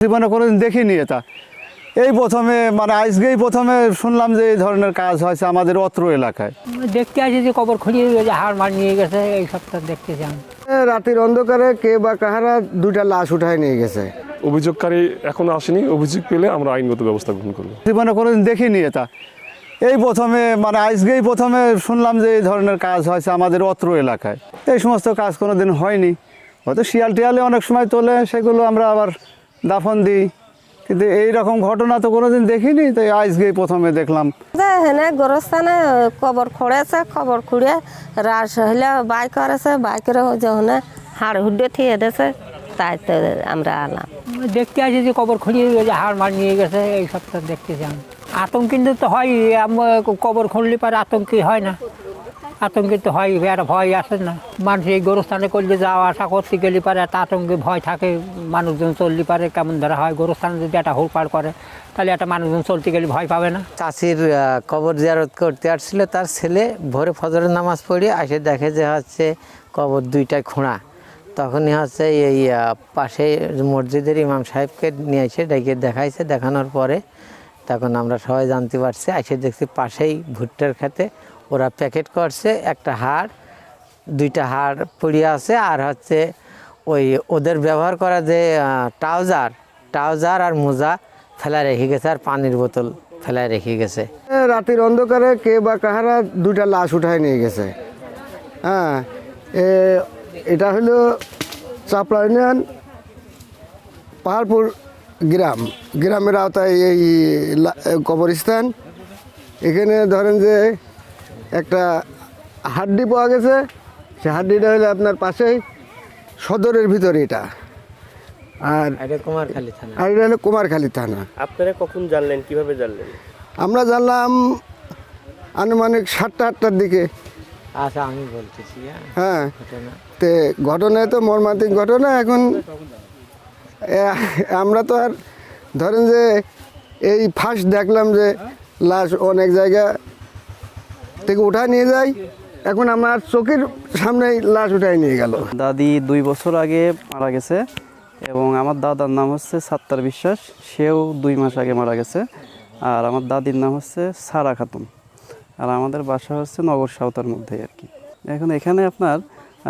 জীবনে কোনোদিন দেখিনি এটা, এই প্রথমে মানে আজকেই প্রথমে শুনলাম যে এই ধরনের কাজ হয়েছে আমাদের অত্র এলাকায়। দেখতে আসি যে কবর খুঁড়িয়ে হাড় মার নিয়ে গেছে, এই সবটা দেখতেছি আমি। রাতের অন্ধকারে কে বা কাহারা দুইটা লাশ উঠায় নিয়ে গেছে। অভিযোগকারী এখনো আসেনি, অভিযোগ পেলে আমরা আইনগত ব্যবস্থা গ্রহণ করব। জীবনে কোনোদিন দেখিনি এটা, এই প্রথমে মানে আজকেই প্রথমে শুনলাম যে এই ধরনের কাজ হয়েছে আমাদের অত্র এলাকায়। এই সমস্ত কাজ কোনোদিন হয়নি, হয়তো শিয়াল টিয়ালে অনেক সময় তোলে, সেগুলো আমরা আবার দাফন দিই, কিন্তু এইরকম ঘটনা তো কোনোদিন দেখিনি, তাই আজকেই প্রথমে দেখলাম। হেনে গোরস্থানে কবর খুঁড়েছে, কবর খুঁড়ে রাস হইলে বাই করেছে, বাই করে যখন হাড় হুডে থিয়ে দিয়েছে, তাই তো আমরা আলাম। দেখতে আসি যে কবর খুঁড়িয়ে হাড় মার নিয়ে গেছে, এই সবটা দেখতেছি আমি। আতঙ্কিত তো হয়, কবর খুঁড়লে পারে আতঙ্কি হয় না, আতঙ্কিত হয়, একটা ভয় আসে না। মানুষ এই গোরস্থানে করলে যাওয়া আসা করতে গেলে পারে একটা আতঙ্কে ভয় থাকে, মানুষজন চললে পারে কেমন ধরা হয়। গোরস্থানে যদি একটা হুড়পাড় করে তাহলে একটা মানুষজন চলতে গেলে ভয় পাবে না। চাচির কবর জিয়ারত করতে আসছিল, তার ছেলে ভোরে ফজরের নামাজ পড়ে এসে দেখে যে হচ্ছে কবর দুইটায় খোঁড়া। তখনই হচ্ছে এই পাশে মসজিদের ইমাম সাহেবকে নিয়ে এসে ডেকে দেখাইছে, দেখানোর পরে তখন আমরা সবাই জানতে পারছি, এসে দেখছি পাশেই ভুট্টার খেতে ওরা প্যাকেট করছে, একটা হাড়, দুইটা হাড় পড়িয়ে আছে, আর হচ্ছে ওই ওদের ব্যবহার করা যে ট্রাউজার আর মোজা ফেলা রেখে গেছে, আর পানির বোতল ফেলায় রেখে গেছে। রাতের অন্ধকারে কে বা কাহারা দুইটা লাশ উঠায় নিয়ে গেছে। হ্যাঁ, এটা হলো চাপড়া ইউনিয়ন পাহাড়পুর গ্রামের আওতায় এই কবরস্থান। এখানে ধরেন যে একটা হাড্ডি পাওয়া গেছে, সে হাড্ডিটা হলো আপনার পাশেই সদরের ভিতরে এটা, আর এটা কুমারখালী থানা। আর এটা হলো কুমারখালী থানা। আপনারা কখন জানলেন, কিভাবে জানলেন? আমরা জানলাম আনুমানিক 7টা-8টার দিকে। আচ্ছা, আমি বলতেছি। হ্যাঁ, তে ঘটনায় তো মর্মান্তিক ঘটনা। এখন আমরা তো আর ধরেন যে এই ফার্স্ট দেখলাম যে লাশ অনেক জায়গা থেকে উঠায় নিয়ে যায়, এখন আমার চোখের সামনেই লাশ উঠায় নিয়ে গেল। দাদি 2 বছর আগে মারা গেছে, এবং আমার দাদার নাম হচ্ছে সাত্তার বিশ্বাস, সেও 2 মাস আগে মারা গেছে। আর আমার দাদির নাম হচ্ছে সারা খাতুন, আর আমাদের বাসা হচ্ছে নগর সাঁওতার মধ্যে আর কি। এখন এখানে আপনার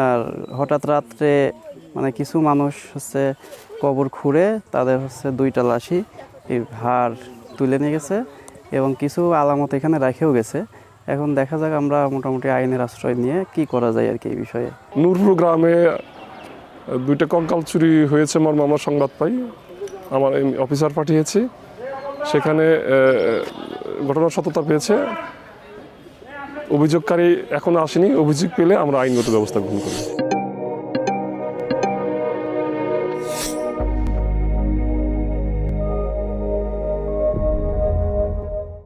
আর হঠাৎ রাত্রে মানে কিছু মানুষ হচ্ছে কবর খুঁড়ে তাদের হচ্ছে 2টা লাশই এই হাড় তুলে নিয়ে গেছে, এবং কিছু আলামত এখানে রেখেও গেছে। এখন দেখা যাক আমরা মোটামুটি আইনের আশ্রয় নিয়ে কি করা যায় আর কি এই বিষয়ে। নূরপুর গ্রামে 2টা কঙ্কাল চুরি হয়েছে মর্মে আমরা সংবাদ পাই, আমার অফিসার পাঠিয়েছি, সেখানে ঘটনার সত্যতা পেয়েছে। অভিযোগকারী এখনো আসেনি, অভিযোগ পেলে আমরা আইনগত ব্যবস্থা গ্রহণ করব।